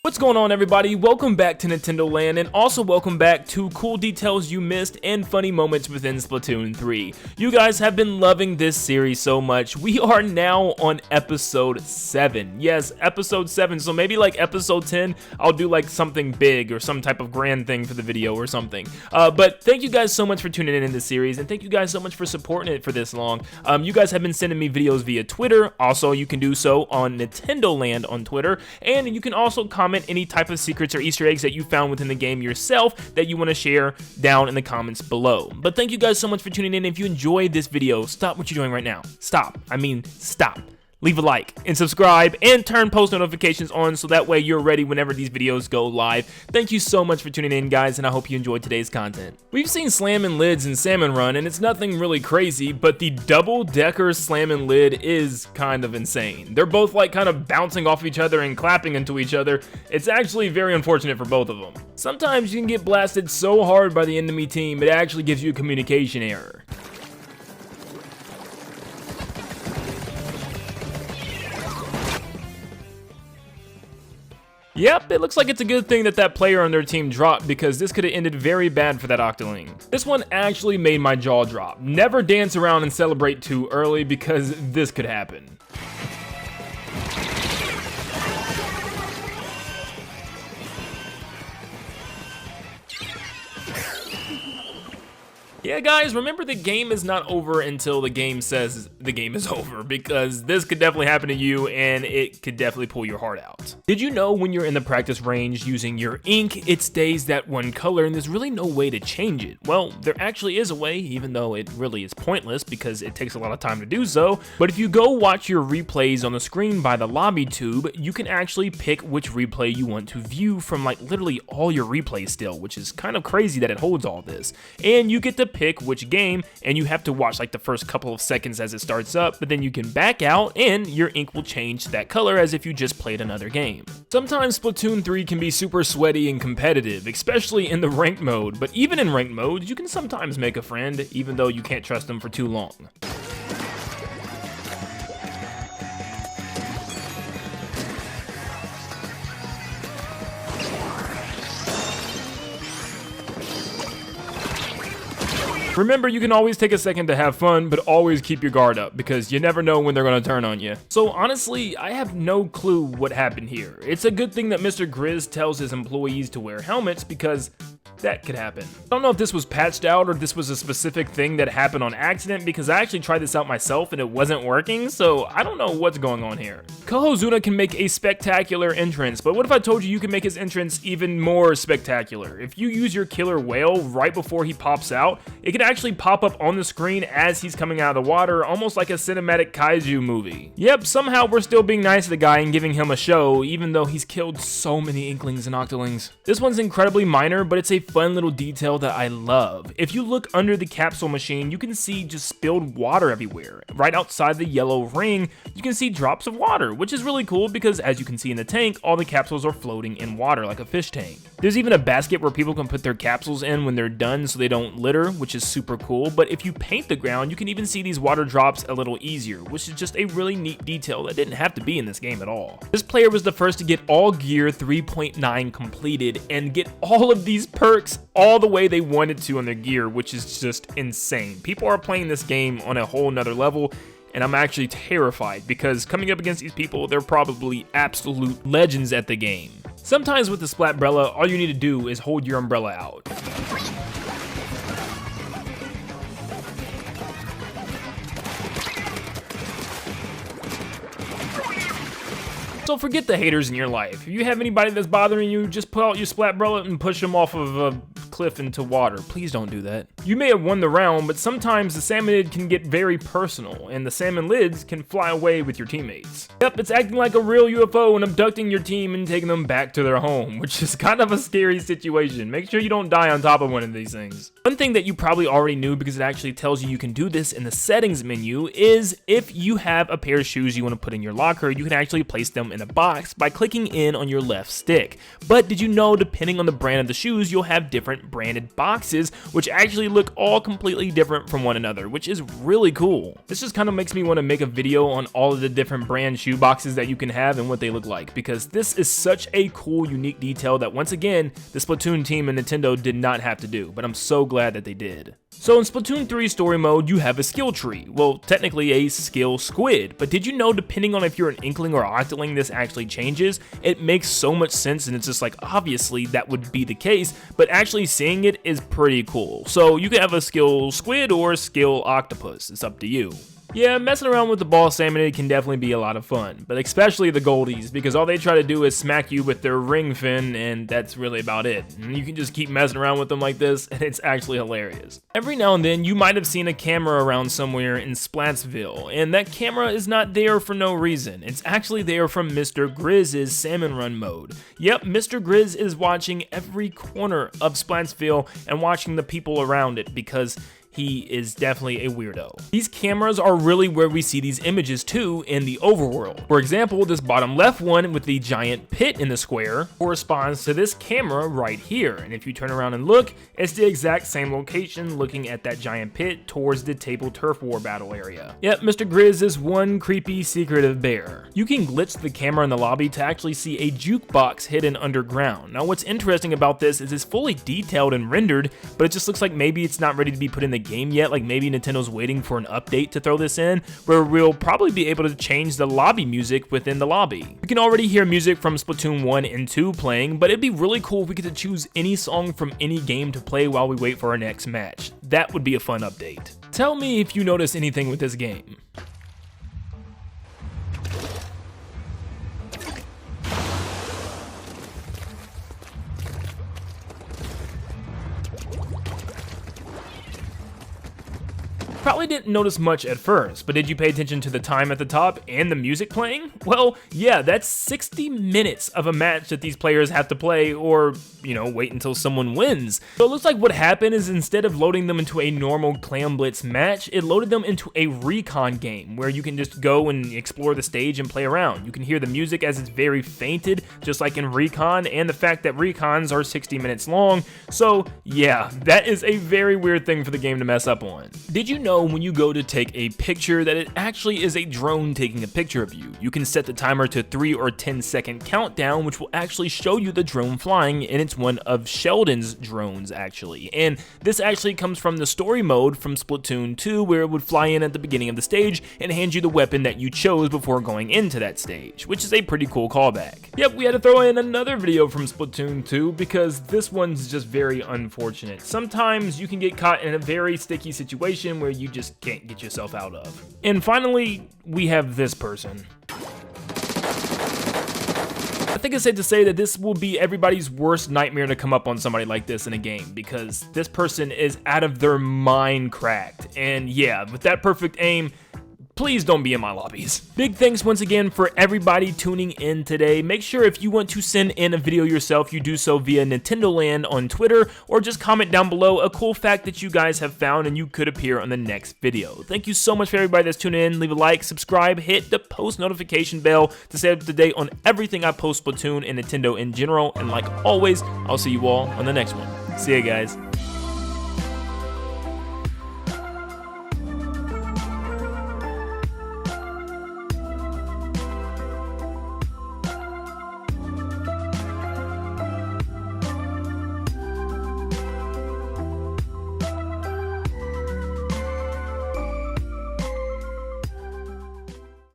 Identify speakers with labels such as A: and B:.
A: What's going on, everybody? Welcome back to Nintendo Land, and also welcome back to cool details you missed and funny moments within Splatoon 3. You guys have been loving this series so much. We are now on episode 7. Yes, episode 7, so maybe like episode 10, I'll do like something big or some type of grand thing for the video or something. But thank you guys so much for tuning in this series, and thank you guys so much for supporting it for this long. You guys have been sending me videos via Twitter. Also, you can do so on Nintendo Land on Twitter, and you can also comment any type of secrets or Easter eggs that you found within the game yourself that you want to share down in the comments below. But thank you guys so much for tuning in. If you enjoyed this video, stop what you're doing right now. Stop. Stop. Leave a like and subscribe and turn post notifications on so that way you're ready whenever these videos go live. Thank you so much for tuning in, guys, and I hope you enjoyed today's content. We've seen slamming lids in Salmon Run, and it's nothing really crazy, but the double-decker slamming lid is kind of insane. They're both like kind of bouncing off each other and clapping into each other. It's actually very unfortunate for both of them. Sometimes you can get blasted so hard by the enemy team, it actually gives you a communication error. Yep, it looks like it's a good thing that that player on their team dropped, because this could have ended very bad for that Octoling. This one actually made my jaw drop. Never dance around and celebrate too early, because this could happen. Yeah, guys, remember the game is not over until the game says the game is over, because this could definitely happen to you and it could definitely pull your heart out. Did you know when you're in the practice range using your ink, it stays that one color and there's really no way to change it? Well, there actually is a way, even though it really is pointless because it takes a lot of time to do so. But if you go watch your replays on the screen by the lobby tube, you can actually pick which replay you want to view from like literally all your replays still, which is kind of crazy that it holds all this. And you get to pick which game, and you have to watch like the first couple of seconds as it starts up, but then you can back out and your ink will change to that color as if you just played another game. Sometimes Splatoon 3 can be super sweaty and competitive, especially in the ranked mode, but even in ranked mode, you can sometimes make a friend, even though you can't trust them for too long. Remember, you can always take a second to have fun, but always keep your guard up, because you never know when they're going to turn on you. So honestly, I have no clue what happened here. It's a good thing that Mr. Grizz tells his employees to wear helmets, because that could happen. I don't know if this was patched out or if this was a specific thing that happened on accident, because I actually tried this out myself and it wasn't working, so I don't know what's going on here. Kohozuna can make a spectacular entrance, but what if I told you you can make his entrance even more spectacular? If you use your killer whale right before he pops out, it can actually pop up on the screen as he's coming out of the water, almost like a cinematic kaiju movie. Yep, somehow we're still being nice to the guy and giving him a show, even though he's killed so many Inklings and Octolings. This one's incredibly minor, but it's a fun little detail that I love. If you look under the capsule machine, you can see just spilled water everywhere. Right outside the yellow ring, you can see drops of water, which is really cool because as you can see in the tank, all the capsules are floating in water like a fish tank. There's even a basket where people can put their capsules in when they're done so they don't litter, which is super cool. But if you paint the ground, you can even see these water drops a little easier, which is just a really neat detail that didn't have to be in this game at all. This player was the first to get all gear 3.9 completed and get all of these perks all the way they wanted to on their gear, which is just insane. People are playing this game on a whole nother level, and I'm actually terrified because coming up against these people, they're probably absolute legends at the game. Sometimes with the Splatbrella, all you need to do is hold your umbrella out. So forget the haters in your life. If you have anybody that's bothering you, just pull out your Splatbrella and push them off of a cliff into water. Please don't do that. You may have won the round, but sometimes the salmonid can get very personal, and the salmon lids can fly away with your teammates. Yep, it's acting like a real UFO and abducting your team and taking them back to their home, which is kind of a scary situation. Make sure you don't die on top of one of these things. One thing that you probably already knew, because it actually tells you can do this in the settings menu, is if you have a pair of shoes you want to put in your locker, you can actually place them in a box by clicking in on your left stick. But did you know, depending on the brand of the shoes, you'll have different different branded boxes, which actually look all completely different from one another, which is really cool. This just kind of makes me want to make a video on all of the different brand shoe boxes that you can have and what they look like, because this is such a cool, unique detail that once again, the Splatoon team and Nintendo did not have to do, but I'm so glad that they did. So in Splatoon 3 story mode, you have a skill tree. Well, technically a skill squid, but did you know depending on if you're an Inkling or Octoling, this actually changes? It makes so much sense, and it's just like, obviously that would be the case, but actually seeing it is pretty cool. So you can have a skill squid or a skill octopus, it's up to you. Yeah, messing around with the ball salmon can definitely be a lot of fun, but especially the goldies, because all they try to do is smack you with their ring fin, and that's really about it. And you can just keep messing around with them like this, and it's actually hilarious. Every now and then, you might have seen a camera around somewhere in Splatsville, and that camera is not there for no reason. It's actually there from Mr. Grizz's Salmon Run mode. Yep, Mr. Grizz is watching every corner of Splatsville and watching the people around it, because he is definitely a weirdo. These cameras are really where we see these images too in the overworld. For example, this bottom left one with the giant pit in the square corresponds to this camera right here. And if you turn around and look, it's the exact same location looking at that giant pit towards the table turf war battle area. Yep, Mr. Grizz is one creepy secretive bear. You can glitch the camera in the lobby to actually see a jukebox hidden underground. Now what's interesting about this is it's fully detailed and rendered, but it just looks like maybe it's not ready to be put in the game yet, like maybe Nintendo's waiting for an update to throw this in, where we'll probably be able to change the lobby music within the lobby. We can already hear music from Splatoon 1 and 2 playing, but it'd be really cool if we get to choose any song from any game to play while we wait for our next match. That would be a fun update. Tell me if you notice anything with this game. Probably didn't notice much at first, but did you pay attention to the time at the top and the music playing? Well, yeah, that's 60 minutes of a match that these players have to play, or, you know, wait until someone wins. So it looks like what happened is instead of loading them into a normal Clam Blitz match, it loaded them into a recon game where you can just go and explore the stage and play around. You can hear the music as it's very fainted, just like in recon, and the fact that recons are 60 minutes long. So yeah, that is a very weird thing for the game to mess up on. Did you know when you go to take a picture that it actually is a drone taking a picture of you? You can set the timer to 3 or 10-second countdown, which will actually show you the drone flying, and it's one of Sheldon's drones actually. And this actually comes from the story mode from Splatoon 2, where it would fly in at the beginning of the stage and hand you the weapon that you chose before going into that stage, which is a pretty cool callback. Yep, we had to throw in another video from Splatoon 2 because this one's just very unfortunate. Sometimes you can get caught in a very sticky situation where you just can't get yourself out of. And finally, we have this person. I think it's safe to say that this will be everybody's worst nightmare to come up on somebody like this in a game, because this person is out of their mind cracked. And yeah, with that perfect aim, please don't be in my lobbies. Big thanks once again for everybody tuning in today. Make sure if you want to send in a video yourself, you do so via Nin10doland on Twitter, or just comment down below a cool fact that you guys have found and you could appear on the next video. Thank you so much for everybody that's tuning in. Leave a like, subscribe, hit the post notification bell to stay up to date on everything I post Splatoon and Nintendo in general. And like always, I'll see you all on the next one. See ya, guys.